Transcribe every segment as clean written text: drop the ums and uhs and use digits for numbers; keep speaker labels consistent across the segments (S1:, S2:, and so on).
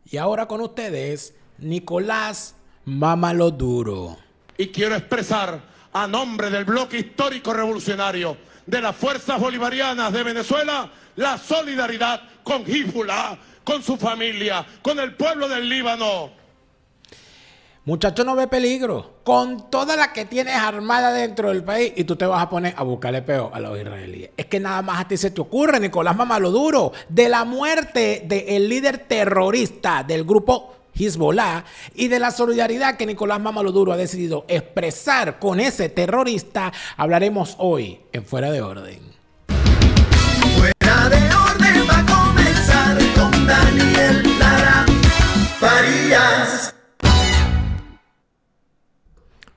S1: Y ahora con ustedes, Nicolás Mamaloduro.
S2: Y quiero expresar a nombre del bloque histórico revolucionario de las fuerzas bolivarianas de Venezuela la solidaridad con Hezbollah, con su familia, con el pueblo del Líbano.
S1: Muchacho, no ve peligro. Con toda la que tienes armada dentro del país y tú te vas a poner a buscarle peo a los israelíes. Es que nada más a ti se te ocurre, Nicolás Mamaloduro, de la muerte del líder terrorista del grupo Hezbollah y de la solidaridad que Nicolás Mamaloduro ha decidido expresar con ese terrorista, hablaremos hoy en Fuera de Orden.
S3: Fuera de Orden va a comenzar con Daniel Lara Farías.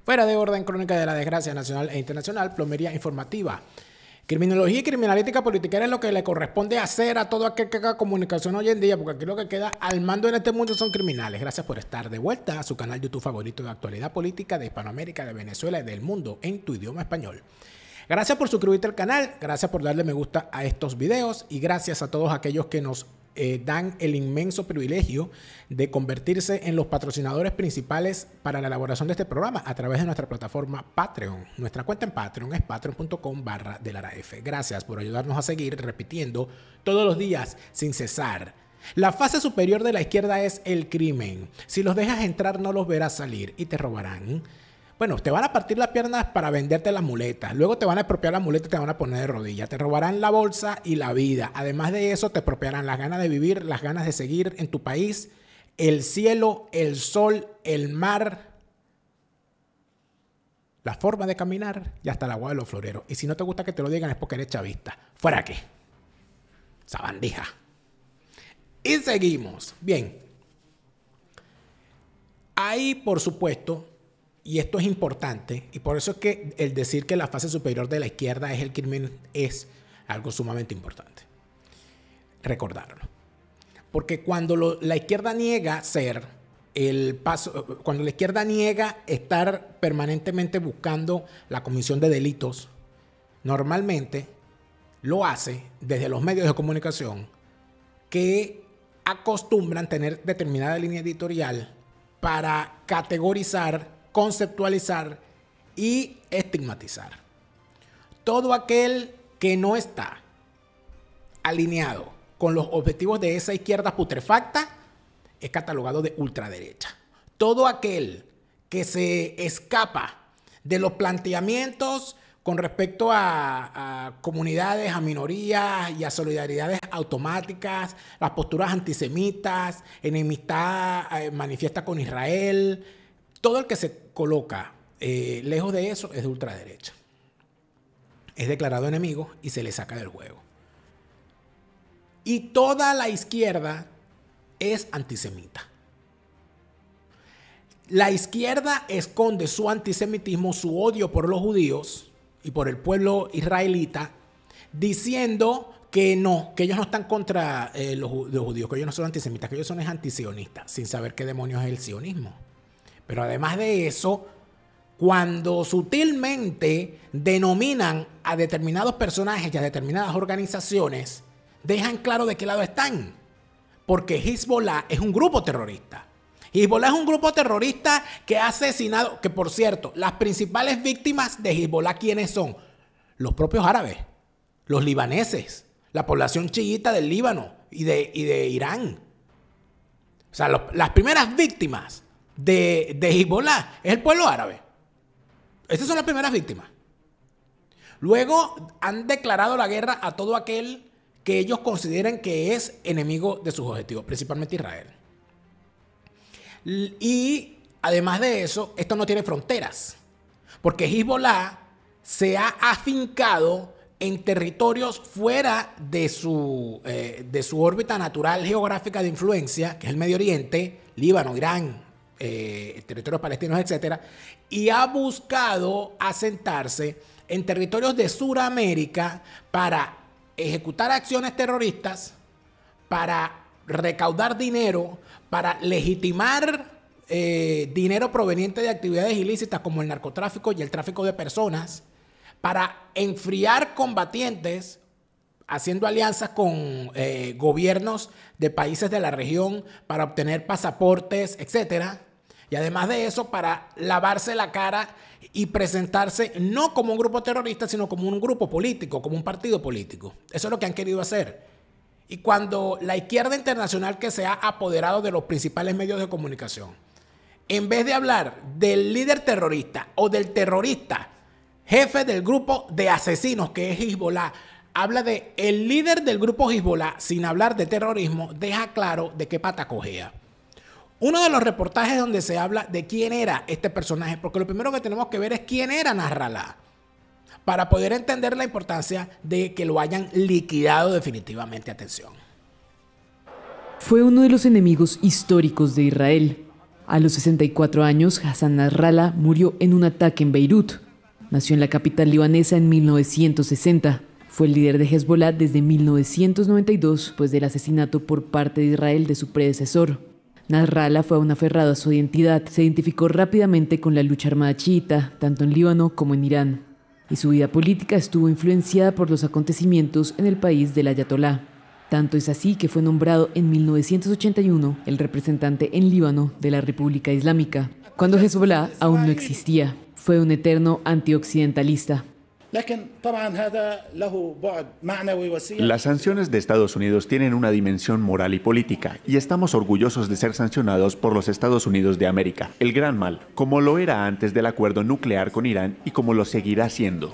S1: Fuera de Orden, crónica de la desgracia nacional e internacional, plomería informativa. Criminología y criminalística politiquera es lo que le corresponde hacer a todo aquel que haga comunicación hoy en día, porque aquí lo que queda al mando en este mundo son criminales. Gracias por estar de vuelta a su canal YouTube favorito de actualidad política de Hispanoamérica, de Venezuela y del mundo en tu idioma español. Gracias por suscribirte al canal, gracias por darle me gusta a estos videos y gracias a todos aquellos que nos dan el inmenso privilegio de convertirse en los patrocinadores principales para la elaboración de este programa a través de nuestra plataforma Patreon. Nuestra cuenta en Patreon es patreon.com/delaraf. Gracias por ayudarnos a seguir repitiendo todos los días sin cesar. La fase superior de la izquierda es el crimen. Si los dejas entrar no los verás salir y te robarán. Bueno, te van a partir las piernas para venderte las muletas. Luego te van a expropiar las muletas y te van a poner de rodillas. Te robarán la bolsa y la vida. Además de eso, te expropiarán las ganas de vivir, las ganas de seguir en tu país, el cielo, el sol, el mar, la forma de caminar y hasta el agua de los floreros. Y si no te gusta que te lo digan es porque eres chavista. ¡Fuera aquí! Sabandija. Y seguimos. Bien. Ahí, por supuesto... Y esto es importante, y por eso es que el decir que la fase superior de la izquierda es el crimen es algo sumamente importante. Recordarlo. Porque cuando la izquierda niega ser el paso, cuando la izquierda niega estar permanentemente buscando la comisión de delitos, normalmente lo hace desde los medios de comunicación que acostumbran tener determinada línea editorial para categorizar, conceptualizar y estigmatizar. Todo aquel que no está alineado con los objetivos de esa izquierda putrefacta es catalogado de ultraderecha. Todo aquel que se escapa de los planteamientos con respecto a comunidades, a minorías y a solidaridades automáticas, las posturas antisemitas, enemistad manifiesta con Israel. Todo el que se coloca lejos de eso es de ultraderecha. Es declarado enemigo y se le saca del juego. Y toda la izquierda es antisemita. La izquierda esconde su antisemitismo, su odio por los judíos y por el pueblo israelita, diciendo que no, que ellos no están contra los judíos, que ellos no son antisemitas, que ellos son antisionistas, sin saber qué demonios es el sionismo. Pero además de eso, cuando sutilmente denominan a determinados personajes y a determinadas organizaciones, dejan claro de qué lado están. Porque Hezbollah es un grupo terrorista. Hezbollah es un grupo terrorista que ha asesinado, que por cierto, las principales víctimas de Hezbollah, ¿quiénes son? Los propios árabes, los libaneses, la población chiita del Líbano y de Irán. O sea, las primeras víctimas de Hezbollah es el pueblo árabe. Estas son las primeras víctimas. Luego han declarado la guerra a todo aquel que ellos consideren que es enemigo de sus objetivos, principalmente Israel. Y además de eso, esto no tiene fronteras, porque Hezbollah se ha afincado en territorios fuera de su órbita natural geográfica de influencia, que es el Medio Oriente, Líbano, Irán, territorios palestinos, etcétera, y ha buscado asentarse en territorios de Sudamérica para ejecutar acciones terroristas, para recaudar dinero, para legitimar dinero proveniente de actividades ilícitas como el narcotráfico y el tráfico de personas, para enfriar combatientes haciendo alianzas con gobiernos de países de la región para obtener pasaportes, etc. Y además de eso, para lavarse la cara y presentarse no como un grupo terrorista, sino como un grupo político, como un partido político. Eso es lo que han querido hacer. Y cuando la izquierda internacional, que se ha apoderado de los principales medios de comunicación, en vez de hablar del líder terrorista o del terrorista, jefe del grupo de asesinos que es Hezbollah, habla de el líder del grupo Hezbollah sin hablar de terrorismo, deja claro de qué pata cojea. Uno de los reportajes donde se habla de quién era este personaje, porque lo primero que tenemos que ver es quién era Nasrallah, para poder entender la importancia de que lo hayan liquidado definitivamente. Atención.
S4: Fue uno de los enemigos históricos de Israel. A los 64 años, Hassan Nasrallah murió en un ataque en Beirut. Nació en la capital libanesa en 1960. Fue el líder de Hezbollah desde 1992, después del asesinato por parte de Israel de su predecesor. Nasrallah fue aún aferrado a su identidad. Se identificó rápidamente con la lucha armada chiita, tanto en Líbano como en Irán. Y su vida política estuvo influenciada por los acontecimientos en el país del Ayatolá. Tanto es así que fue nombrado en 1981 el representante en Líbano de la República Islámica, cuando Hezbollah aún no existía. Fue un eterno antioccidentalista.
S5: Las sanciones de Estados Unidos tienen una dimensión moral y política, y estamos orgullosos de ser sancionados por los Estados Unidos de América, el gran mal, como lo era antes del acuerdo nuclear con Irán y como lo seguirá siendo.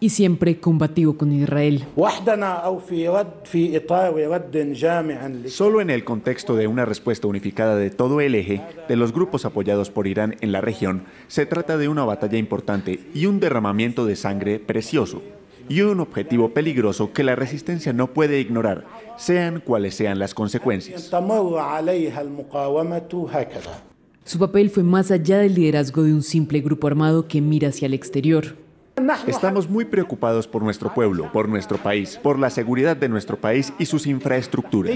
S4: Y siempre combativo con Israel.
S5: Solo en el contexto de una respuesta unificada de todo el eje de los grupos apoyados por Irán en la región, se trata de una batalla importante y un derramamiento de sangre precioso, y un objetivo peligroso que la resistencia no puede ignorar, sean cuales sean las consecuencias.
S4: Su papel fue más allá del liderazgo de un simple grupo armado que mira hacia el exterior.
S5: Estamos muy preocupados por nuestro pueblo, por nuestro país, por la seguridad de nuestro país y sus infraestructuras.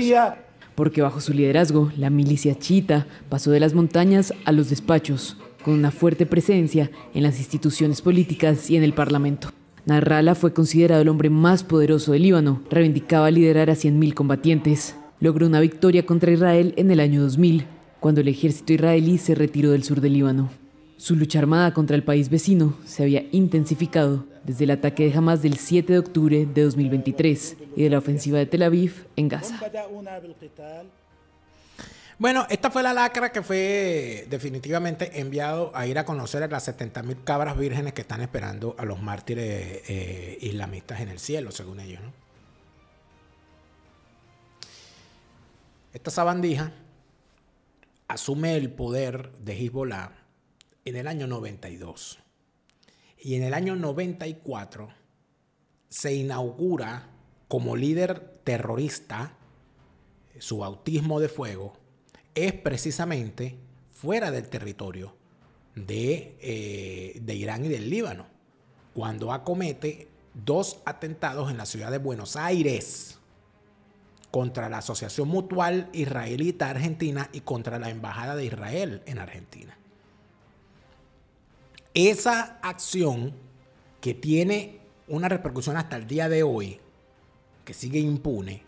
S4: Porque bajo su liderazgo, la milicia chiita pasó de las montañas a los despachos, con una fuerte presencia en las instituciones políticas y en el Parlamento. Nasrallah fue considerado el hombre más poderoso del Líbano, reivindicaba liderar a 100.000 combatientes. Logró una victoria contra Israel en el año 2000, cuando el ejército israelí se retiró del sur del Líbano. Su lucha armada contra el país vecino se había intensificado desde el ataque de Hamas del 7 de octubre de 2023 y de la ofensiva de Tel Aviv en Gaza.
S1: Bueno, esta fue la lacra que fue definitivamente enviado a ir a conocer a las 70.000 cabras vírgenes que están esperando a los mártires islamistas en el cielo, según ellos, ¿no? Esta sabandija asume el poder de Hezbollah en el año 92. Y en el año 94 se inaugura como líder terrorista. Su bautismo de fuego es precisamente fuera del territorio de Irán y del Líbano, cuando acomete 2 atentados en la ciudad de Buenos Aires contra la Asociación Mutual Israelita Argentina y contra la Embajada de Israel en Argentina. Esa acción, que tiene una repercusión hasta el día de hoy, que sigue impune,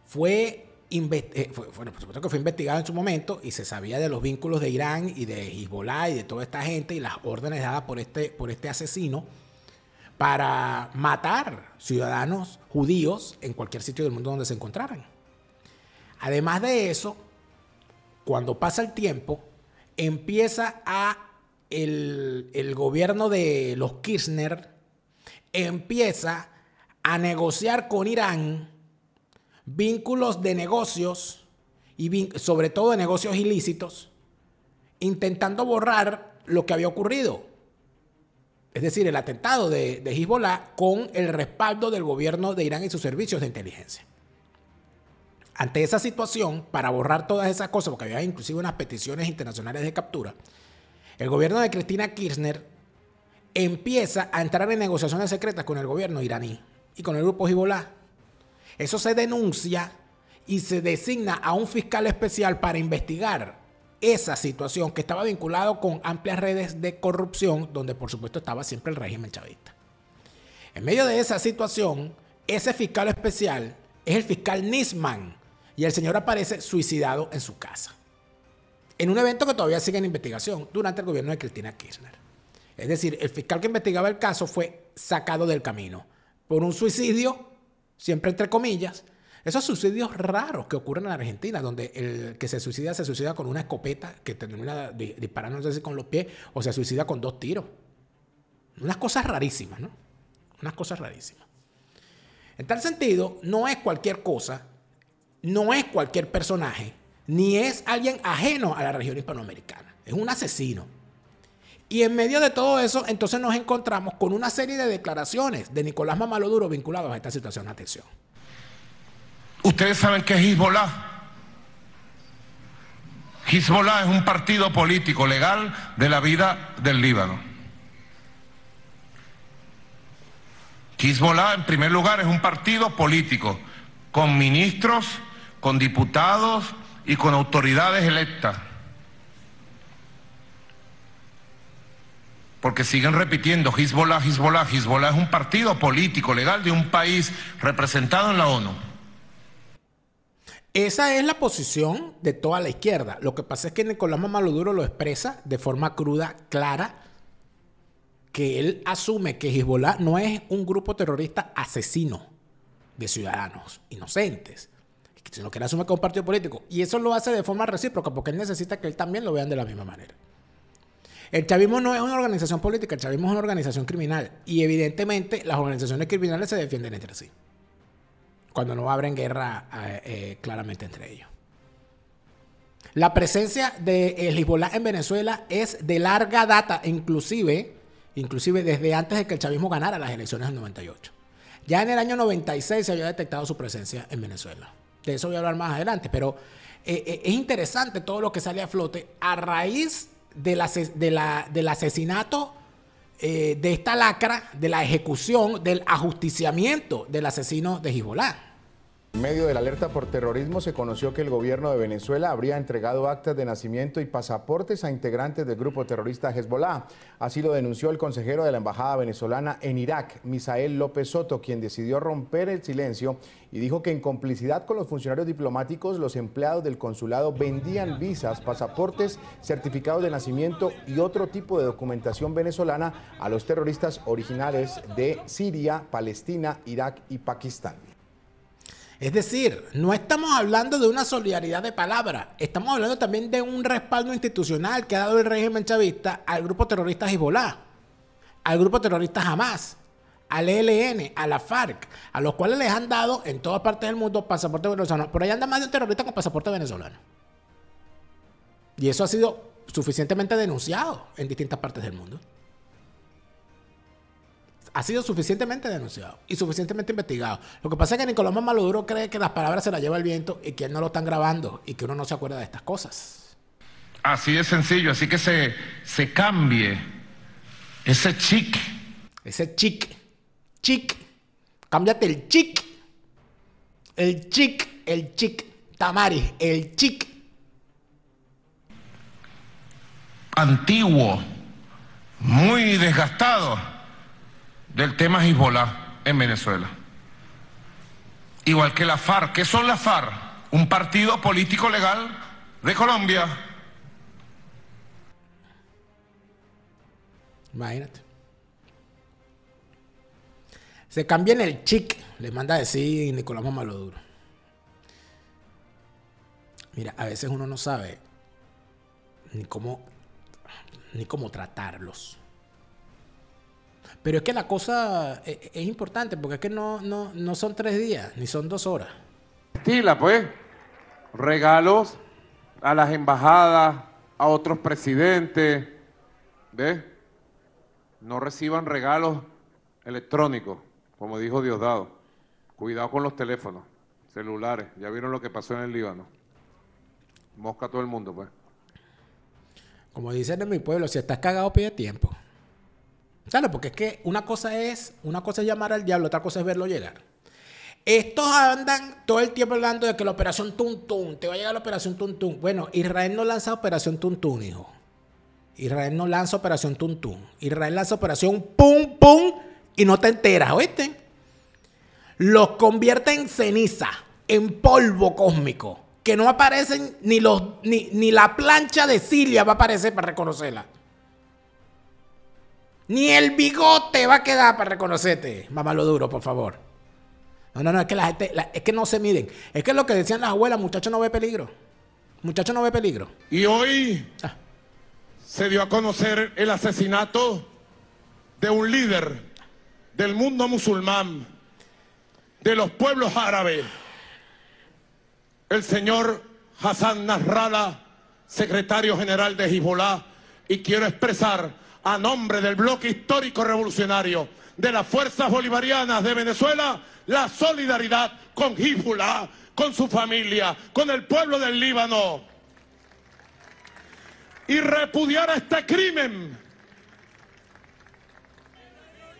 S1: fue investigada en su momento y se sabía de los vínculos de Irán y de Hezbollah y de toda esta gente y las órdenes dadas por este asesino para matar ciudadanos judíos en cualquier sitio del mundo donde se encontraran. Además de eso, cuando pasa el tiempo, empieza el gobierno de los Kirchner empieza a negociar con Irán vínculos de negocios y sobre todo de negocios ilícitos, intentando borrar lo que había ocurrido. Es decir, el atentado de Hezbollah con el respaldo del gobierno de Irán y sus servicios de inteligencia. Ante esa situación, para borrar todas esas cosas, porque había inclusive unas peticiones internacionales de captura, el gobierno de Cristina Kirchner empieza a entrar en negociaciones secretas con el gobierno iraní y con el grupo Hezbollah. Eso se denuncia y se designa a un fiscal especial para investigar esa situación que estaba vinculado con amplias redes de corrupción, donde por supuesto estaba siempre el régimen chavista. En medio de esa situación, ese fiscal especial es el fiscal Nisman y el señor aparece suicidado en su casa. En un evento que todavía sigue en investigación durante el gobierno de Cristina Kirchner. Es decir, el fiscal que investigaba el caso fue sacado del camino por un suicidio, siempre entre comillas. Esos suicidios raros que ocurren en Argentina, donde el que se suicida con una escopeta que termina disparando, no sé si con los pies, o se suicida con 2 tiros. Unas cosas rarísimas, ¿no? Unas cosas rarísimas. En tal sentido, no es cualquier cosa, no es cualquier personaje, ni es alguien ajeno a la región hispanoamericana. Es un asesino. Y en medio de todo eso, entonces nos encontramos con una serie de declaraciones de Nicolás Mamaduro vinculadas a esta situación. Atención.
S2: Ustedes saben qué es Hezbollah. Hezbollah es un partido político legal de la vida del Líbano. Hezbollah, en primer lugar, es un partido político con ministros, con diputados y con autoridades electas. Porque siguen repitiendo Hezbollah, Hezbollah. Hezbollah es un partido político legal de un país representado en la ONU.
S1: Esa es la posición de toda la izquierda. Lo que pasa es que Nicolás Mamaduro lo expresa de forma cruda, clara, que él asume que Hezbollah no es un grupo terrorista asesino de ciudadanos inocentes, sino que él asume que es un partido político. Y eso lo hace de forma recíproca, porque él necesita que él también lo vean de la misma manera. El chavismo no es una organización política, el chavismo es una organización criminal. Y evidentemente las organizaciones criminales se defienden entre sí, cuando no abren guerra claramente entre ellos. La presencia de Hezbollah en Venezuela es de larga data, inclusive desde antes de que el chavismo ganara las elecciones del 98. Ya en el año 96 se había detectado su presencia en Venezuela. De eso voy a hablar más adelante, pero es interesante todo lo que sale a flote a raíz del asesinato de esta lacra, de la ejecución, del ajusticiamiento del asesino de Hezbollah.
S6: En medio de la alerta por terrorismo se conoció que el gobierno de Venezuela habría entregado actas de nacimiento y pasaportes a integrantes del grupo terrorista Hezbollah. Así lo denunció el consejero de la embajada venezolana en Irak, Misael López Soto, quien decidió romper el silencio y dijo que en complicidad con los funcionarios diplomáticos, los empleados del consulado vendían visas, pasaportes, certificados de nacimiento y otro tipo de documentación venezolana a los terroristas originales de Siria, Palestina, Irak y Pakistán.
S1: Es decir, no estamos hablando de una solidaridad de palabra, estamos hablando también de un respaldo institucional que ha dado el régimen chavista al grupo terrorista Hezbollah, al grupo terrorista Hamas, al ELN, a la FARC, a los cuales les han dado en todas partes del mundo pasaporte venezolano. Por ahí anda más de un terrorista con pasaporte venezolano. Y eso ha sido suficientemente denunciado en distintas partes del mundo. Ha sido suficientemente denunciado y suficientemente investigado. Lo que pasa es que Nicolás Mamaduro cree que las palabras se las lleva el viento y que él no lo están grabando y que uno no se acuerda de estas cosas.
S2: Así de sencillo, así que se cambie ese chic.
S1: Ese chic. Cámbiate el chic. El chic. Tamaris, el chic.
S2: Antiguo, muy desgastado del tema Hezbollah en Venezuela. Igual que la FARC. ¿Qué son las FARC? Un partido político legal de Colombia.
S1: Imagínate. Se cambien el chic, le manda a decir Nicolás Mamaduro. Mira, a veces uno no sabe ni cómo tratarlos. Pero es que la cosa es importante, porque es que no son 3 días, ni son 2 horas.
S7: Estila, pues, regalos a las embajadas, a otros presidentes, ¿ves? No reciban regalos electrónicos, como dijo Diosdado. Cuidado con los teléfonos, celulares. Ya vieron lo que pasó en el Líbano. Mosca a todo el mundo, pues.
S1: Como dicen en mi pueblo, si estás cagado, pide tiempo. Claro, porque es que una cosa es llamar al diablo, otra cosa es verlo llegar. Estos andan todo el tiempo hablando de que la operación Tuntún, te va a llegar la operación Tuntún. Bueno, Israel no lanza operación Tuntún, hijo. Israel no lanza operación Tuntún. Israel lanza operación Pum Pum y no te enteras, ¿oíste? Los convierte en ceniza, en polvo cósmico, que no aparecen ni la plancha de Cilia va a aparecer para reconocerla. Ni el bigote va a quedar para reconocerte. Mámalo duro, por favor. No, es que la gente, es que no se miden. Es que lo que decían las abuelas, muchacho no ve peligro. Muchacho no ve peligro.
S2: Y hoy se dio a conocer el asesinato de un líder del mundo musulmán, de los pueblos árabes, el señor Hassan Nasrallah, secretario general de Hezbollah, y quiero expresar a nombre del bloque histórico revolucionario de las fuerzas bolivarianas de Venezuela la solidaridad con Hezbollah, con su familia, con el pueblo del Líbano, y repudiar este crimen.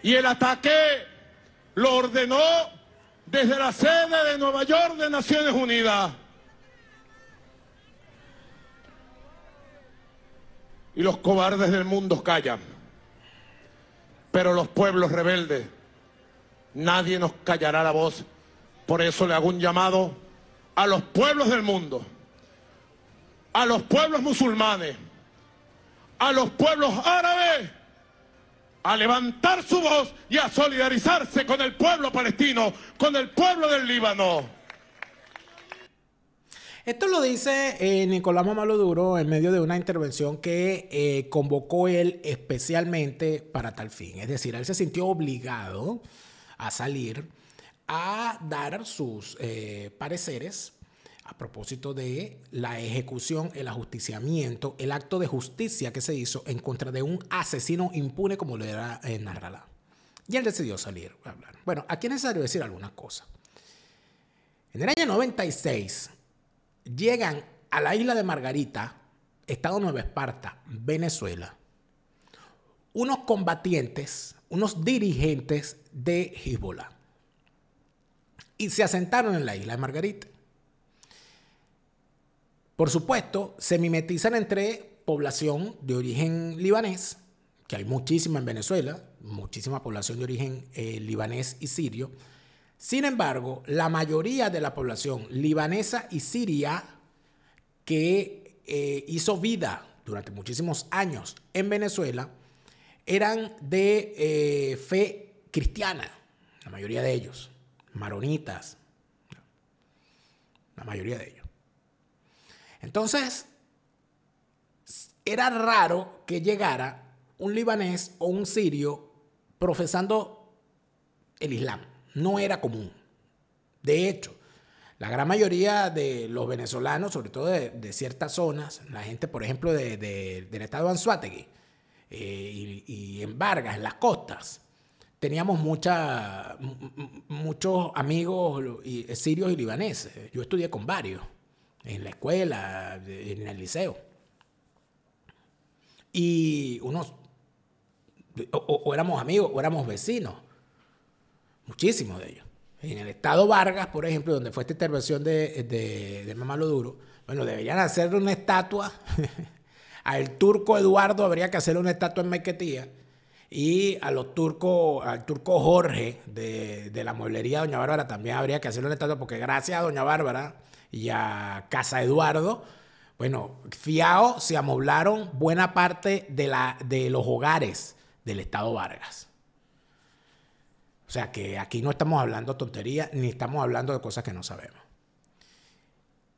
S2: Y el ataque lo ordenó desde la sede de Nueva York de Naciones Unidas. Y los cobardes del mundo callan. Pero los pueblos rebeldes, nadie nos callará la voz. Por eso le hago un llamado a los pueblos del mundo, a los pueblos musulmanes, a los pueblos árabes, a levantar su voz y a solidarizarse con el pueblo palestino, con el pueblo del Líbano.
S1: Esto lo dice Nicolás Mámalo Duro en medio de una intervención que convocó él especialmente para tal fin. Es decir, él se sintió obligado a salir a dar sus pareceres a propósito de la ejecución, el ajusticiamiento, el acto de justicia que se hizo en contra de un asesino impune como lo era Nasrallah. Y él decidió salir a hablar. Bueno, aquí es necesario decir algunas cosas. En el año 96 llegan a la isla de Margarita, estado Nueva Esparta, Venezuela, unos combatientes, unos dirigentes de Hezbollah. Y se asentaron en la isla de Margarita. Por supuesto, se mimetizan entre población de origen libanés, que hay muchísima en Venezuela, muchísima población de origen libanés y sirio. Sin embargo, la mayoría de la población libanesa y siria que hizo vida durante muchísimos años en Venezuela eran de fe cristiana, la mayoría de ellos, maronitas, la mayoría de ellos. Entonces, era raro que llegara un libanés o un sirio profesando el Islam. No era común. De hecho, la gran mayoría de los venezolanos, sobre todo de ciertas zonas, la gente, por ejemplo, del estado de Anzoátegui y en Vargas, en las costas, teníamos muchos amigos sirios y libaneses. Yo estudié con varios, en la escuela, en el liceo. Y unos, o éramos amigos, o éramos vecinos. Muchísimos de ellos. En el estado Vargas, por ejemplo, donde fue esta intervención de Mámalo Duro, bueno, deberían hacerle una estatua. Al turco Eduardo habría que hacerle una estatua en Maiquetía. Y al turco Jorge de la mueblería Doña Bárbara también habría que hacerle una estatua, porque gracias a Doña Bárbara y a Casa Eduardo, bueno, fiao, se amoblaron buena parte de los hogares del estado Vargas. O sea que aquí no estamos hablando tonterías ni estamos hablando de cosas que no sabemos.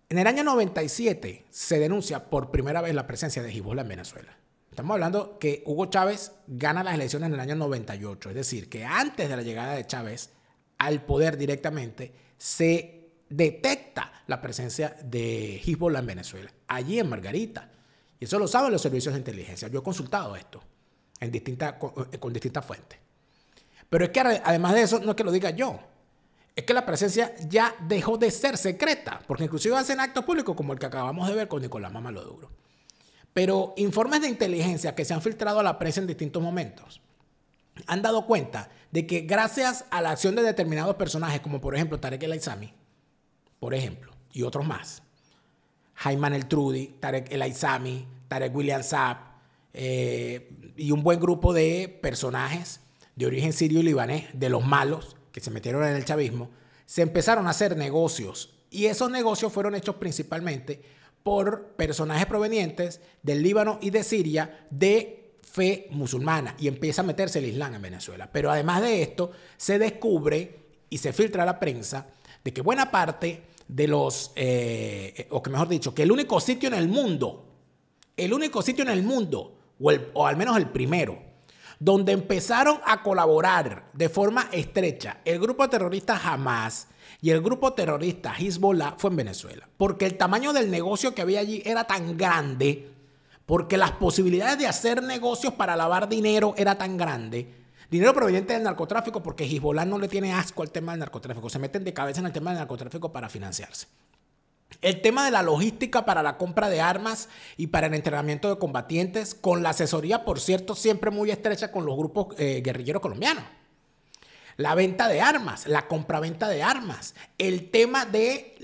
S1: En el año 97 se denuncia por primera vez la presencia de Hezbollah en Venezuela. Estamos hablando que Hugo Chávez gana las elecciones en el año 98. Es decir, que antes de la llegada de Chávez al poder directamente se detecta la presencia de Hezbollah en Venezuela, allí en Margarita. Y eso lo saben los servicios de inteligencia. Yo he consultado esto con distintas fuentes. Pero es que además de eso, no es que lo diga yo, es que la presencia ya dejó de ser secreta, porque inclusive hacen actos públicos como el que acabamos de ver con Nicolás Mámalo Duro. Pero informes de inteligencia que se han filtrado a la prensa en distintos momentos han dado cuenta de que gracias a la acción de determinados personajes, como por ejemplo Tarek El Aizami, por ejemplo, y otros más, Ayman El Trudi, Tarek El Aizami, Tarek William Saab, y un buen grupo de personajes de origen sirio y libanés, de los malos que se metieron en el chavismo, se empezaron a hacer negocios. Y esos negocios fueron hechos principalmente por personajes provenientes del Líbano y de Siria de fe musulmana. Y empieza a meterse el Islam en Venezuela. Pero además de esto, se descubre y se filtra a la prensa de que buena parte de los, o que mejor dicho, que el único sitio en el mundo, o al menos el primero, donde empezaron a colaborar de forma estrecha el grupo terrorista Hamas y el grupo terrorista Hezbollah fue en Venezuela. Porque el tamaño del negocio que había allí era tan grande, porque las posibilidades de hacer negocios para lavar dinero era tan grande, dinero proveniente del narcotráfico, porque Hezbollah no le tiene asco al tema del narcotráfico, se meten de cabeza en el tema del narcotráfico para financiarse. El tema de la logística para la compra de armas y para el entrenamiento de combatientes, con la asesoría, por cierto, siempre muy estrecha con los grupos guerrilleros colombianos. La venta de armas, la compraventa de armas. El tema de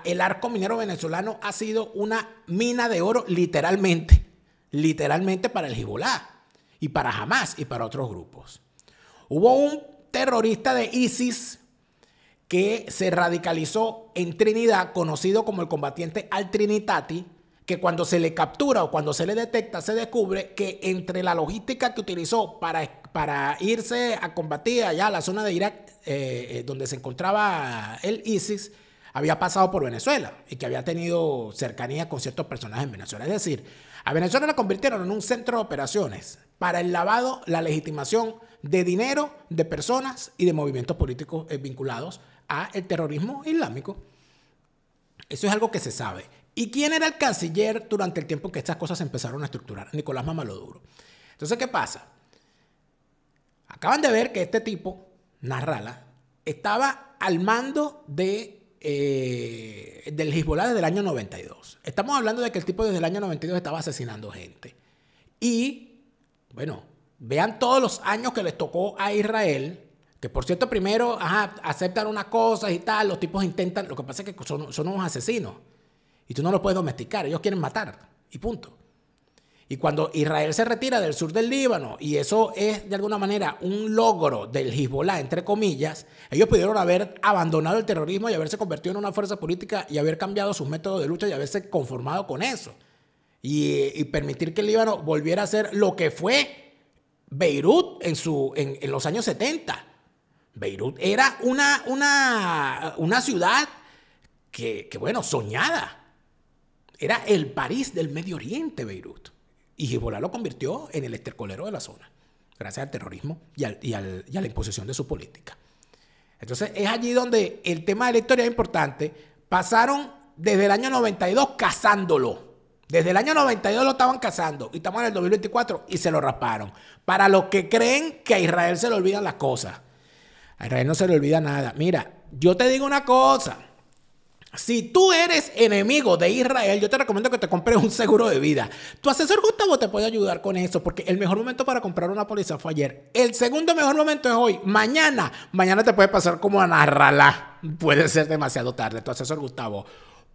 S1: el arco minero venezolano ha sido una mina de oro literalmente para el Hezbollah y para Hamas y para otros grupos. Hubo un terrorista de ISIS que se radicalizó en Trinidad, conocido como el combatiente Al-Trinitati, que cuando se le captura o cuando se le detecta, se descubre que entre la logística que utilizó para irse a combatir allá a la zona de Irak, donde se encontraba el ISIS, había pasado por Venezuela y que había tenido cercanía con ciertos personajes en Venezuela. Es decir, a Venezuela la convirtieron en un centro de operaciones para el lavado, la legitimación de dinero, de personas y de movimientos políticos vinculados al terrorismo islámico. Eso es algo que se sabe. ¿Y quién era el canciller durante el tiempo que estas cosas se empezaron a estructurar? Nicolás Mamaduro. Entonces, ¿qué pasa? Acaban de ver que este tipo, Nasrallah, estaba al mando del Hezbollah desde el año 92. Estamos hablando de que el tipo desde el año 92 estaba asesinando gente. Y, bueno, vean todos los años que les tocó a Israel, que por cierto primero aceptan unas cosas y tal, los tipos intentan, lo que pasa es que son unos asesinos y tú no los puedes domesticar, ellos quieren matar y punto. Y cuando Israel se retira del sur del Líbano, y eso es de alguna manera un logro del Hezbollah, entre comillas, ellos pudieron haber abandonado el terrorismo y haberse convertido en una fuerza política y haber cambiado sus métodos de lucha y haberse conformado con eso. Y permitir que el Líbano volviera a ser lo que fue Beirut en los años 70. Beirut era una ciudad que, bueno, soñada. Era el París del Medio Oriente, Beirut. Y Hezbollah lo convirtió en el estercolero de la zona, gracias al terrorismo y a la imposición de su política. Entonces, es allí donde el tema de la historia es importante. Pasaron desde el año 92 cazándolo. Desde el año 92 lo estaban cazando y estamos en el 2024 y se lo rasparon. Para los que creen que a Israel se le olvidan las cosas. A Israel no se le olvida nada. Mira, yo te digo una cosa. Si tú eres enemigo de Israel, yo te recomiendo que te compres un seguro de vida. Tu asesor Gustavo te puede ayudar con eso, porque el mejor momento para comprar una póliza fue ayer. El segundo mejor momento es hoy. Mañana te puede pasar como a Nasrallah. Puede ser demasiado tarde. Tu asesor Gustavo.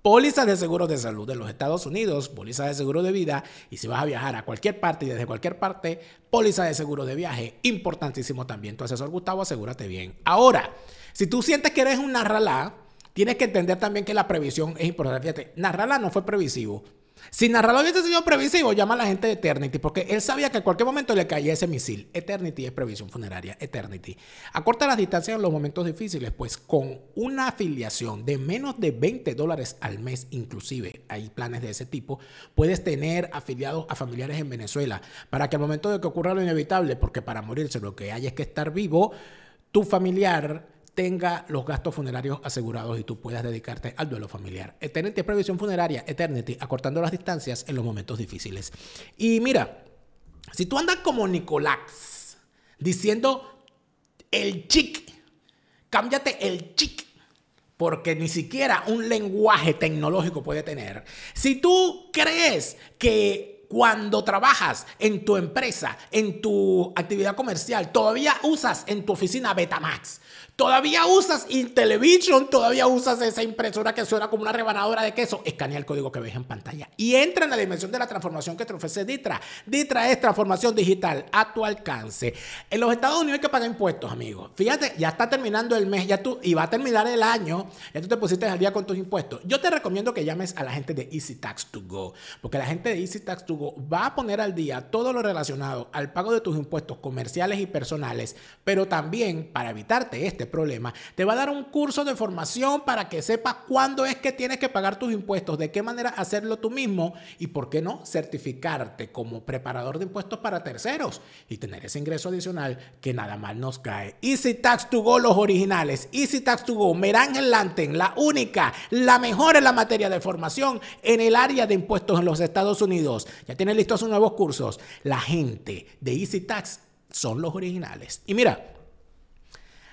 S1: Pólizas de seguros de salud de los Estados Unidos, pólizas de seguro de vida, y si vas a viajar a cualquier parte y desde cualquier parte, póliza de seguro de viaje, importantísimo también. Tu asesor Gustavo, asegúrate bien. Ahora, si tú sientes que eres un Nasrallah, tienes que entender también que la previsión es importante. Fíjate, Nasrallah no fue previsivo. Si Nasrallah hubiese sido previsivo, llama a la gente de Eternity, porque él sabía que en cualquier momento le caía ese misil. Eternity es previsión funeraria, Eternity. Acorta las distancias en los momentos difíciles, pues con una afiliación de menos de $20 al mes, inclusive, hay planes de ese tipo, puedes tener afiliados a familiares en Venezuela, para que al momento de que ocurra lo inevitable, porque para morirse lo que hay es que estar vivo, tu familiar tenga los gastos funerarios asegurados y tú puedas dedicarte al duelo familiar. Eternity es previsión funeraria, Eternity, acortando las distancias en los momentos difíciles. Y mira, si tú andas como Nicolás, diciendo el chic, cámbiate el chic, porque ni siquiera un lenguaje tecnológico puede tener. Si tú crees que cuando trabajas en tu empresa, en tu actividad comercial, todavía usas en tu oficina Betamax, Todavía usas Intellivision, todavía usas esa impresora que suena como una rebanadora de queso. Escanea el código que ves en pantalla y entra en la dimensión de la transformación que te ofrece Ditra. Ditra es transformación digital a tu alcance. En los Estados Unidos hay que pagar impuestos, amigos. Fíjate, ya está terminando el mes y va a terminar el año. Ya tú te pusiste al día con tus impuestos. Yo te recomiendo que llames a la gente de Easy Tax to Go, porque la gente de Easy Tax to Go va a poner al día todo lo relacionado al pago de tus impuestos comerciales y personales, pero también, para evitarte este problema, te va a dar un curso de formación para que sepas cuándo es que tienes que pagar tus impuestos, de qué manera hacerlo tú mismo y, por qué no, certificarte como preparador de impuestos para terceros y tener ese ingreso adicional que nada mal nos cae. Easy Tax to Go, los originales. Easy Tax to Go, Merángel Lanten, la única, la mejor en la materia de formación en el área de impuestos en los Estados Unidos. Ya tienen listos sus nuevos cursos. La gente de Easy Tax son los originales. Y mira,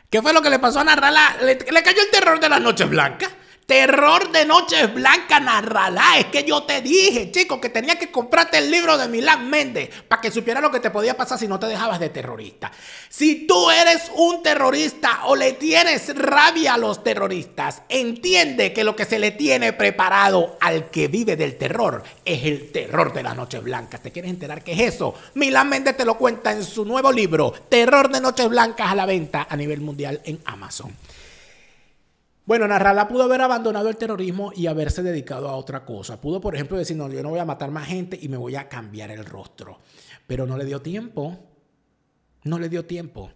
S1: ¿qué fue lo que le pasó a Narrala? Le cayó el terror de las noches blancas. Terror de noches blancas, Narrala. Es que yo te dije, chico, que tenía que comprarte el libro de Milán Méndez para que supieras lo que te podía pasar si no te dejabas de terrorista. Si tú eres un terrorista o le tienes rabia a los terroristas, entiende que lo que se le tiene preparado al que vive del terror es el terror de las noches blancas. ¿Te quieres enterar qué es eso? Milán Méndez te lo cuenta en su nuevo libro, Terror de Noches Blancas, a la venta a nivel mundial en Amazon. Bueno, Narrala pudo haber abandonado el terrorismo y haberse dedicado a otra cosa. Pudo, por ejemplo, decir, no, yo no voy a matar más gente y me voy a cambiar el rostro. Pero no le dio tiempo. No le dio tiempo.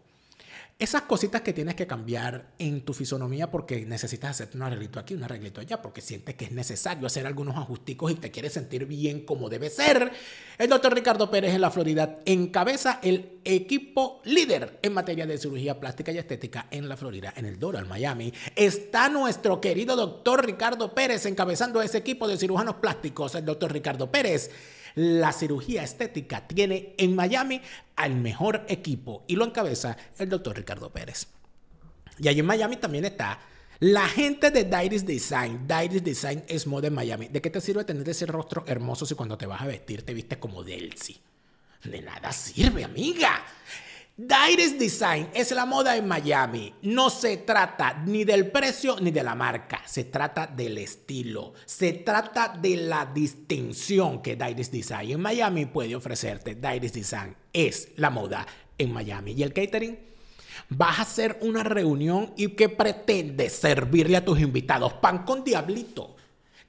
S1: Esas cositas que tienes que cambiar en tu fisonomía porque necesitas hacerte un arreglito aquí, un arreglito allá, porque sientes que es necesario hacer algunos ajusticos y te quieres sentir bien como debe ser. El doctor Ricardo Pérez en la Florida encabeza el equipo líder en materia de cirugía plástica y estética en la Florida, en el Doral, Miami. Está nuestro querido doctor Ricardo Pérez encabezando ese equipo de cirujanos plásticos. El doctor Ricardo Pérez. La cirugía estética tiene en Miami al mejor equipo y lo encabeza el doctor Ricardo Pérez. Y allí en Miami también está la gente de Dairis Design. Dairis Design es moda en Miami. ¿De qué te sirve tener ese rostro hermoso si cuando te vas a vestir te vistes como Delcy? De nada sirve, amiga. Dairis Design es la moda en Miami. No se trata ni del precio ni de la marca. Se trata del estilo. Se trata de la distinción que Dairis Design en Miami puede ofrecerte. Dairis Design es la moda en Miami. ¿Y el catering? Vas a hacer una reunión y ¿qué pretendes servirle a tus invitados? Pan con diablito.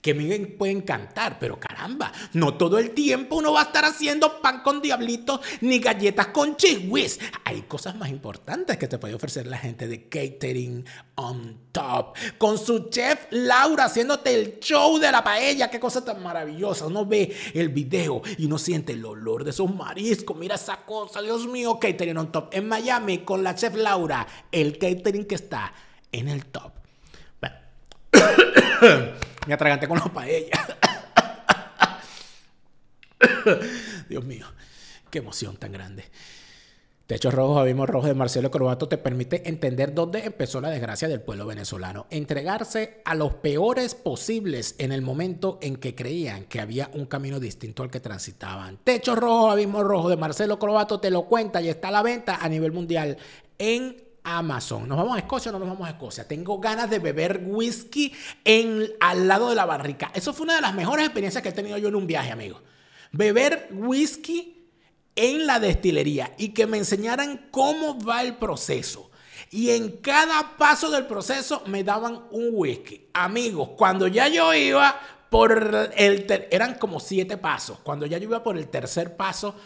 S1: Que me puede encantar, pero caramba, no todo el tiempo uno va a estar haciendo pan con diablitos ni galletas con cheese whiz. Hay cosas más importantes que te puede ofrecer la gente de Catering on Top. Con su chef Laura haciéndote el show de la paella. Qué cosa tan maravillosa. Uno ve el video y uno siente el olor de esos mariscos. Mira esa cosa, Dios mío. Catering on Top en Miami con la chef Laura. El catering que está en el top. Bueno. Me atraganté con la paella. Dios mío, qué emoción tan grande. Techos Rojos, Abismos Rojos de Marcelo Croato te permite entender dónde empezó la desgracia del pueblo venezolano. Entregarse a los peores posibles en el momento en que creían que había un camino distinto al que transitaban. Techos Rojos, Abismos Rojos de Marcelo Croato te lo cuenta y está a la venta a nivel mundial en Amazon. ¿Nos vamos a Escocia o no nos vamos a Escocia? Tengo ganas de beber whisky al lado de la barrica. Eso fue una de las mejores experiencias que he tenido yo en un viaje, amigo. Beber whisky en la destilería y que me enseñaran cómo va el proceso. Y en cada paso del proceso me daban un whisky. Amigos, cuando ya yo iba por eran como 7 pasos. Cuando ya yo iba por el tercer paso,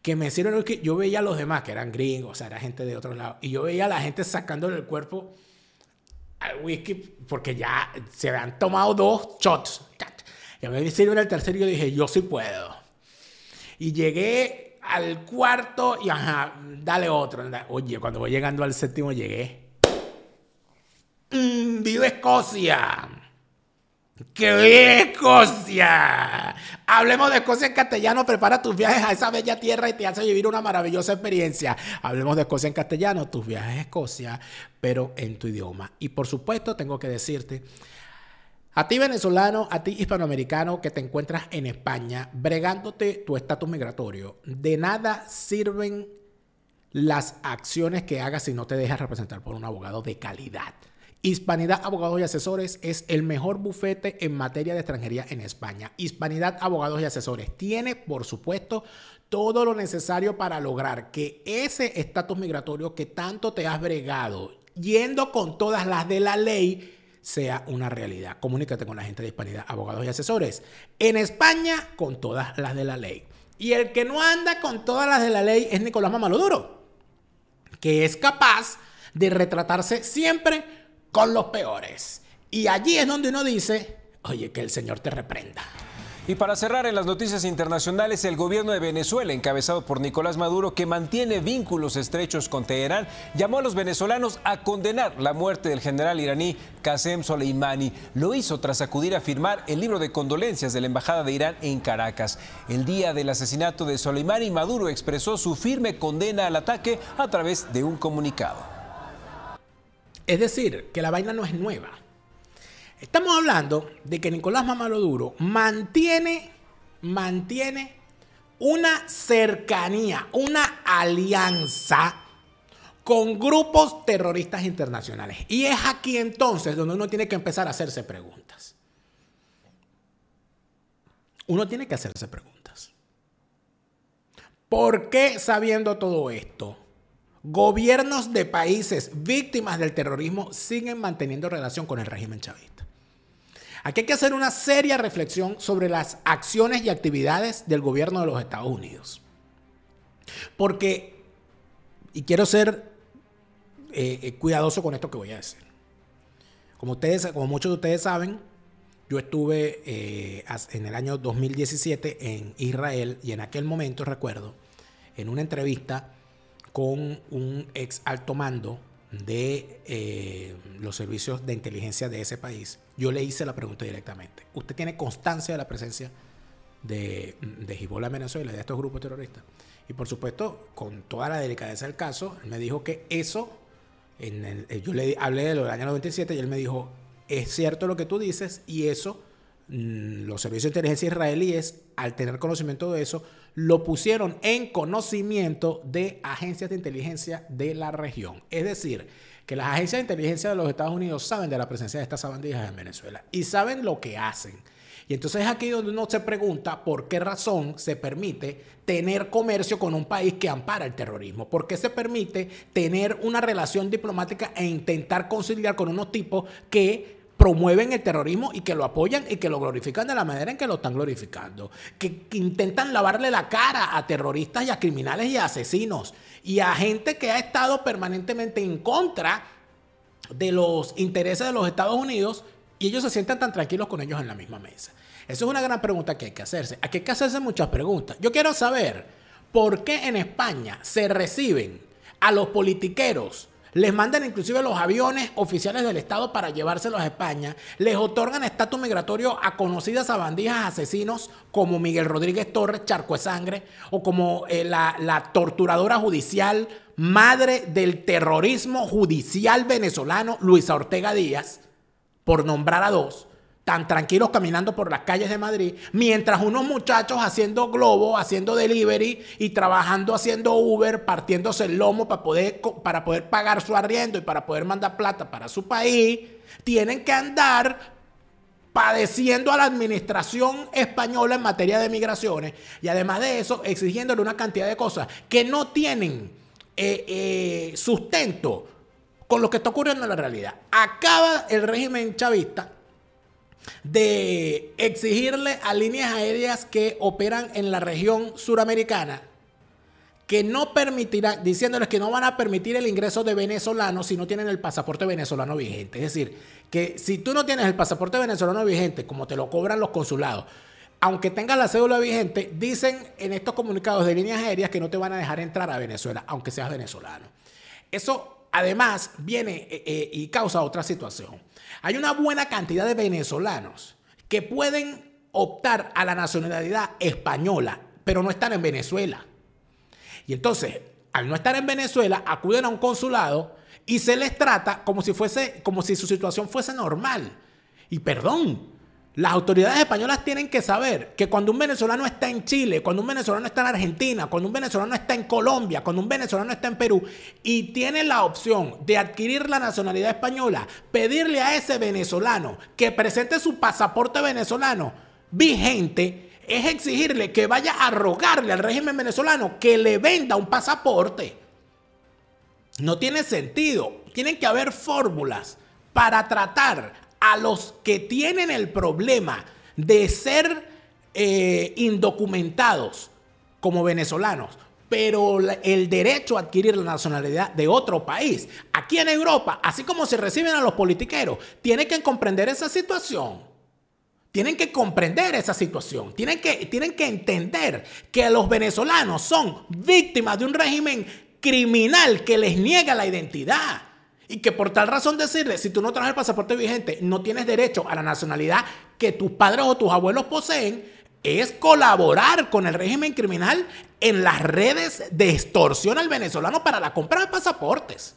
S1: que me hicieron whisky, yo veía a los demás, que eran gringos, o sea, era gente de otro lado, y yo veía a la gente sacándole el cuerpo al whisky porque ya se habían tomado 2 shots. Y a mí me hicieron el tercero y yo dije, yo sí puedo. Y llegué al cuarto y ajá, dale otro. Oye, cuando voy llegando al séptimo llegué. ¡Viva Escocia! ¡Qué bien Escocia! Hablemos de Escocia en castellano. Prepara tus viajes a esa bella tierra y te hace vivir una maravillosa experiencia. Hablemos de Escocia en castellano, tus viajes a Escocia, pero en tu idioma. Y por supuesto tengo que decirte, a ti venezolano, a ti hispanoamericano que te encuentras en España, bregándote tu estatus migratorio, de nada sirven las acciones que hagas si no te dejas representar por un abogado de calidad. Hispanidad Abogados y Asesores es el mejor bufete en materia de extranjería en España. Hispanidad Abogados y Asesores tiene, por supuesto, todo lo necesario para lograr que ese estatus migratorio que tanto te has bregado, yendo con todas las de la ley, sea una realidad. Comunícate con la gente de Hispanidad Abogados y Asesores. En España, con todas las de la ley. Y el que no anda con todas las de la ley es Nicolás Mamaloduro, que es capaz de retratarse siempre con los peores. Y allí es donde uno dice, oye, que el Señor te reprenda.
S8: Y para cerrar en las noticias internacionales, el gobierno de Venezuela, encabezado por Nicolás Maduro, que mantiene vínculos estrechos con Teherán, llamó a los venezolanos a condenar la muerte del general iraní Qasem Soleimani. Lo hizo tras acudir a firmar el libro de condolencias de la Embajada de Irán en Caracas. El día del asesinato de Soleimani, Maduro expresó su firme condena al ataque a través de un comunicado.
S1: Es decir, que la vaina no es nueva. Estamos hablando de que Nicolás Mamaloduro mantiene una cercanía, una alianza con grupos terroristas internacionales. Y es aquí entonces donde uno tiene que empezar a hacerse preguntas. Uno tiene que hacerse preguntas. ¿Por qué, sabiendo todo esto, gobiernos de países víctimas del terrorismo siguen manteniendo relación con el régimen chavista? Aquí hay que hacer una seria reflexión sobre las acciones y actividades del gobierno de los Estados Unidos. Porque, y quiero ser cuidadoso con esto que voy a decir. Como muchos de ustedes saben, yo estuve en el año 2017 en Israel y en aquel momento, recuerdo, en una entrevista con un ex alto mando de los servicios de inteligencia de ese país, yo le hice la pregunta directamente. ¿Usted tiene constancia de la presencia de Hezbollah en Venezuela y de estos grupos terroristas? Y por supuesto, con toda la delicadeza del caso, él me dijo que eso, yo le hablé del año 97 y él me dijo, es cierto lo que tú dices, y eso, los servicios de inteligencia israelíes, al tener conocimiento de eso, lo pusieron en conocimiento de agencias de inteligencia de la región. Es decir, que las agencias de inteligencia de los Estados Unidos saben de la presencia de estas sabandijas en Venezuela y saben lo que hacen. Y entonces es aquí donde uno se pregunta por qué razón se permite tener comercio con un país que ampara el terrorismo. ¿Por qué se permite tener una relación diplomática e intentar conciliar con unos tipos que promueven el terrorismo y que lo apoyan y que lo glorifican de la manera en que lo están glorificando? Que intentan lavarle la cara a terroristas y a criminales y a asesinos y a gente que ha estado permanentemente en contra de los intereses de los Estados Unidos, y ellos se sientan tan tranquilos con ellos en la misma mesa. Eso es una gran pregunta que hay que hacerse. Aquí hay que hacerse muchas preguntas. Yo quiero saber por qué en España se reciben a los politiqueros, les mandan inclusive los aviones oficiales del Estado para llevárselos a España, les otorgan estatus migratorio a conocidas sabandijas asesinos como Miguel Rodríguez Torres, Charco de Sangre, o como la torturadora judicial, madre del terrorismo judicial venezolano, Luisa Ortega Díaz, por nombrar a dos, tan tranquilos caminando por las calles de Madrid, mientras unos muchachos haciendo globo, haciendo delivery y trabajando haciendo Uber, partiéndose el lomo para poder pagar su arriendo y para poder mandar plata para su país, tienen que andar padeciendo a la administración española en materia de migraciones, y además de eso exigiéndole una cantidad de cosas que no tienen sustento con lo que está ocurriendo en la realidad. Acaba el régimen chavista de exigirle a líneas aéreas que operan en la región suramericana que no permitirán, diciéndoles que no van a permitir el ingreso de venezolanos si no tienen el pasaporte venezolano vigente. Es decir, que si tú no tienes el pasaporte venezolano vigente, como te lo cobran los consulados, aunque tengas la cédula vigente, dicen en estos comunicados de líneas aéreas que no te van a dejar entrar a Venezuela, aunque seas venezolano. Eso además viene y causa otra situación. Hay una buena cantidad de venezolanos que pueden optar a la nacionalidad española, pero no están en Venezuela. Y entonces, al no estar en Venezuela, acuden a un consulado y se les trata como si su situación fuese normal. Y perdón, Las autoridades españolas tienen que saber que cuando un venezolano está en Chile, cuando un venezolano está en Argentina, cuando un venezolano está en Colombia, cuando un venezolano está en Perú y tiene la opción de adquirir la nacionalidad española, pedirle a ese venezolano que presente su pasaporte venezolano vigente, es exigirle que vaya a rogarle al régimen venezolano que le venda un pasaporte. No tiene sentido. Tienen que haber fórmulas para tratar a los que tienen el problema de ser indocumentados como venezolanos, pero el derecho a adquirir la nacionalidad de otro país. Aquí en Europa, así como se reciben a los politiqueros, tienen que comprender esa situación. Tienen que comprender esa situación. Tienen que entender que los venezolanos son víctimas de un régimen criminal que les niega la identidad. Y que por tal razón decirle, si tú no traes el pasaporte vigente, no tienes derecho a la nacionalidad que tus padres o tus abuelos poseen, es colaborar con el régimen criminal en las redes de extorsión al venezolano para la compra de pasaportes.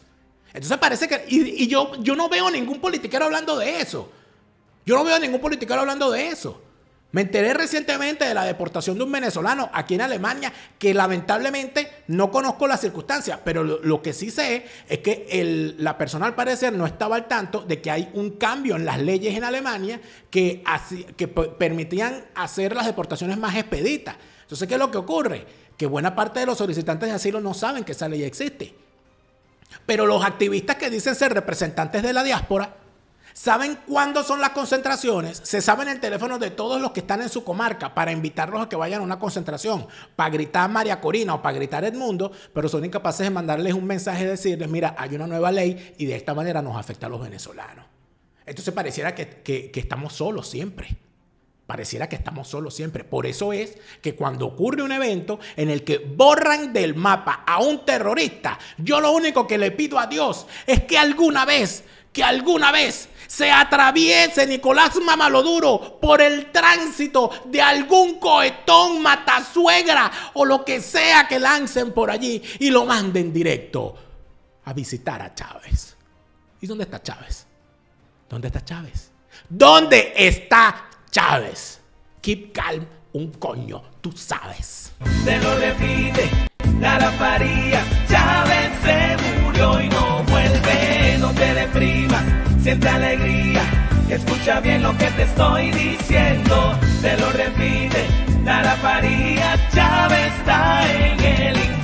S1: Entonces parece que... Y yo no veo ningún politiquero hablando de eso. Yo no veo ningún politiquero hablando de eso. Me enteré recientemente de la deportación de un venezolano aquí en Alemania, que lamentablemente no conozco las circunstancias, pero lo que sí sé es que la persona al parecer no estaba al tanto de que hay un cambio en las leyes en Alemania que permitían hacer las deportaciones más expeditas. Entonces, ¿qué es lo que ocurre? Que buena parte de los solicitantes de asilo no saben que esa ley existe. Pero los activistas que dicen ser representantes de la diáspora saben cuándo son las concentraciones, se saben el teléfono de todos los que están en su comarca para invitarlos a que vayan a una concentración, para gritar María Corina o para gritar Edmundo, pero son incapaces de mandarles un mensaje y decirles, mira, hay una nueva ley y de esta manera nos afecta a los venezolanos. Entonces pareciera que estamos solos siempre. Pareciera que estamos solos siempre. Por eso es que cuando ocurre un evento en el que borran del mapa a un terrorista, yo lo único que le pido a Dios es que alguna vez se atraviese Nicolás Mamaloduro por el tránsito de algún cohetón matasuegra o lo que sea que lancen por allí y lo manden directo a visitar a Chávez. ¿Y dónde está Chávez? ¿Dónde está Chávez? ¿Dónde está Chávez? Keep calm, un coño, tú sabes.
S3: Te lo repite, Lara Farías, Chávez se murió y no vuelve, no te deprimas, siente alegría, escucha bien lo que te estoy diciendo, te lo repite, Lara Farías, Chávez está en el